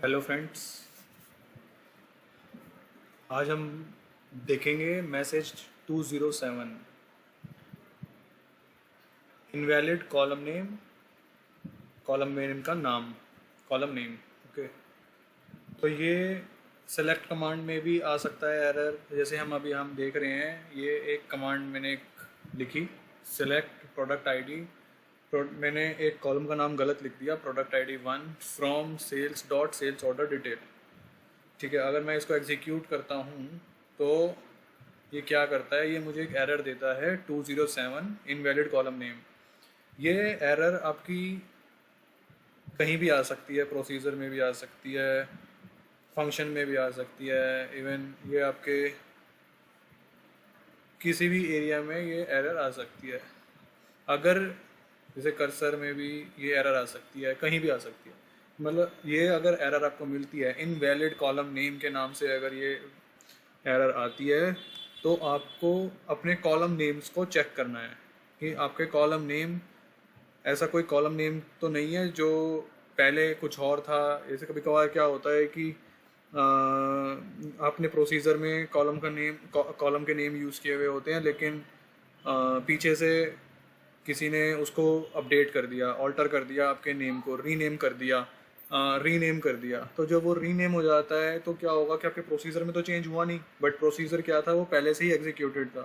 Hello friends. आज हम देखेंगे मैसेज 207 इनवैलिड कॉलम नेम का नाम, कॉलम नेम। ओके, तो ये सेलेक्ट कमांड में भी आ सकता है एरर। जैसे हम देख रहे हैं, ये एक कमांड मैंने लिखी, सेलेक्ट प्रोडक्ट आईडी। मैंने एक कॉलम का नाम गलत लिख दिया, product ID 1 from sales dot sales order detail. ठीक है, अगर मैं इसको एग्जीक्यूट करता हूँ तो ये क्या करता है, ये मुझे एक एरर देता है 207 इनवैलिड कॉलम नेम। ये एरर आपकी कहीं भी आ सकती है, प्रोसीजर में भी आ सकती है, फंक्शन में भी आ सकती है, इवन ये आपके किसी भी एरिया में ये एरर आ सकती है। अगर जैसे कर्सर में भी ये एरर आ सकती है, कहीं भी आ सकती है। मतलब ये अगर एरर आपको मिलती है इनवैलिड कॉलम नेम के नाम से, अगर ये एरर आती है तो आपको अपने कॉलम नेम्स को चेक करना है कि आपके कॉलम नेम, ऐसा कोई कॉलम नेम तो नहीं है जो पहले कुछ और था। जैसे कभी कभार क्या होता है कि आपने प्रोसीजर में कॉलम के नेम यूज़ किए हुए होते हैं, लेकिन पीछे से किसी ने उसको अपडेट कर दिया, ऑल्टर कर दिया, आपके नेम को रीनेम कर दिया। तो जब वो रीनेम हो जाता है तो क्या होगा कि आपके प्रोसीजर में तो चेंज हुआ नहीं, बट प्रोसीजर क्या था, वो पहले से ही एग्जीक्यूटेड था।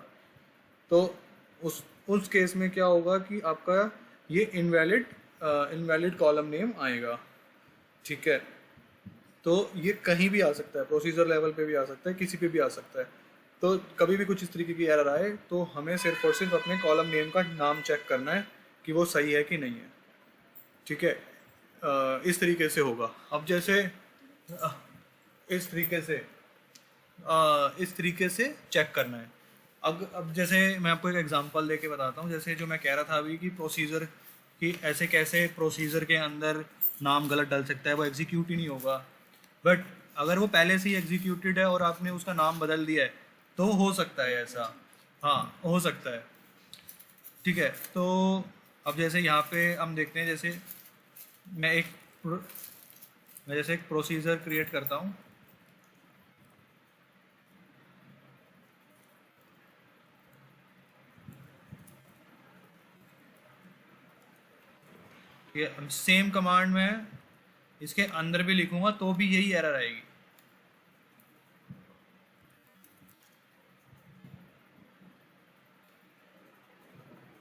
तो उस केस में क्या होगा कि आपका ये इनवैलिड कॉलम नेम आएगा। ठीक है, तो ये कहीं भी आ सकता है, प्रोसीजर लेवल पे भी आ सकता है, किसी पे भी आ सकता है। तो कभी भी कुछ इस तरीके की एरर आए तो हमें सिर्फ और सिर्फ अपने कॉलम नेम का नाम चेक करना है कि वो सही है कि नहीं है। ठीक है, इस तरीके से होगा। अब जैसे अ, इस तरीके से इस तरीके से चेक करना है। अब जैसे मैं आपको एक एग्जांपल देके बताता हूँ। जैसे जो मैं कह रहा था अभी कि प्रोसीजर, कि ऐसे कैसे प्रोसीजर के अंदर नाम गलत डल सकता है, वो एग्जीक्यूट ही नहीं होगा। बट अगर वो पहले से ही एग्जीक्यूटेड है और आपने उसका नाम बदल दिया है तो हो सकता है ऐसा। हाँ, हो सकता है। ठीक है, तो अब जैसे यहाँ पे हम देखते हैं, जैसे मैं एक मैं जैसे एक प्रोसीजर क्रिएट करता हूँ। ये सेम कमांड में इसके अंदर भी लिखूंगा तो भी यही एरर आएगी।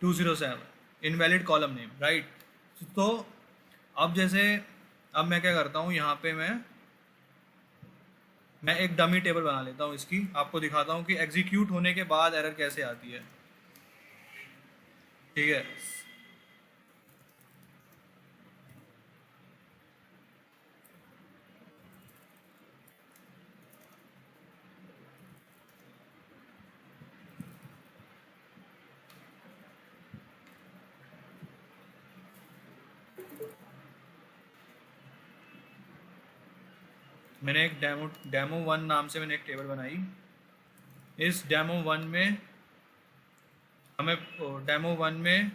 Two zero seven invalid column name, right. तो अब जैसे, अब मैं क्या करता हूँ, यहाँ पे मैं एक डमी टेबल बना लेता हूँ इसकी, आपको दिखाता हूँ कि एग्जीक्यूट होने के बाद एरर कैसे आती है। ठीक है, मैंने एक डेमो वन नाम से मैंने एक टेबल बनाई। इस डेमो वन में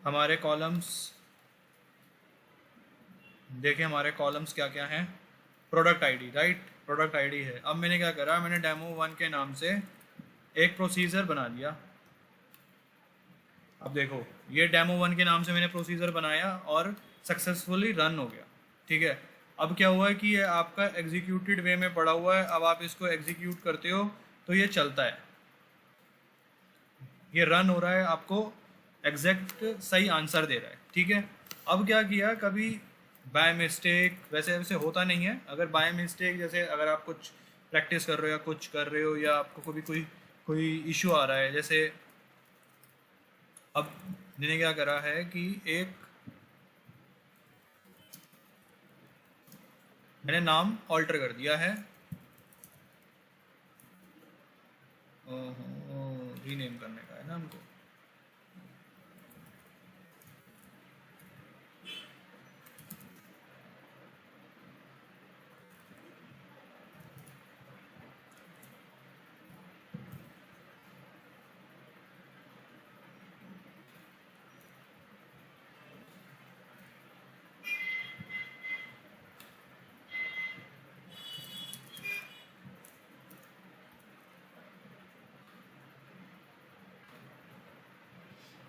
हमारे कॉलम्स, देखिए हमारे कॉलम्स क्या क्या हैं। Product ID, right, product ID है। अब मैंने क्या करा, मैंने डेमो वन के नाम से एक प्रोसीजर बना दिया। अब देखो, ये डेमो वन के नाम से मैंने प्रोसीजर बनाया और सक्सेसफुली रन हो गया। ठीक है, अब क्या हुआ है कि ये आपका एग्जीक्यूटेड वे में पड़ा हुआ है। अब आप इसको एग्जीक्यूट करते हो तो ये चलता है, ये रन हो रहा है, आपको एग्जैक्ट सही आंसर दे रहा है। ठीक है, अब क्या किया, कभी बाय मिस्टेक, वैसे वैसे होता नहीं है, अगर बाय मिस्टेक, जैसे अगर आप कुछ प्रैक्टिस कर रहे हो या कुछ कर रहे हो, या आपको कभी कोई कोई इशू आ रहा है, जैसे अब मैंने क्या करा है कि एक मैंने नाम ऑल्टर कर दिया है, रीनेम करने का है ना हमको।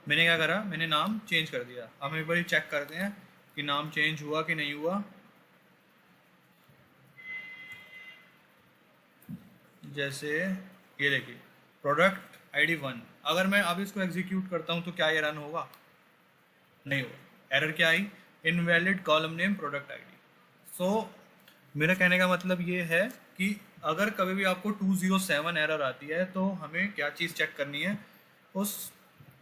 मैंने क्या करा, मैंने नाम चेंज कर दिया। अब हम एक बार चेक करते हैं कि नाम चेंज हुआ कि नहीं हुआ। जैसे ये देखिए प्रोडक्ट आईडी 1, अगर मैं अब इसको एग्जीक्यूट करता हूँ तो क्या ये रन होगा? नहीं होगा। एरर क्या आई? Invalid column name product ID. So मेरा कहने का मतलब ये है कि अगर कभी भी आपको 207 एरर आती है तो हमें क्या चीज़ चेक करनी है, उस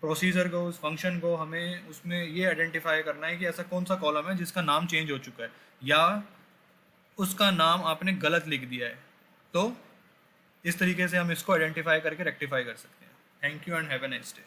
प्रोसीजर को, उस फंक्शन को हमें उसमें ये आइडेंटिफाई करना है कि ऐसा कौन सा कॉलम है जिसका नाम चेंज हो चुका है या उसका नाम आपने गलत लिख दिया है। तो इस तरीके से हम इसको आइडेंटिफाई करके रेक्टिफाई कर सकते हैं। Thank you and have a nice day.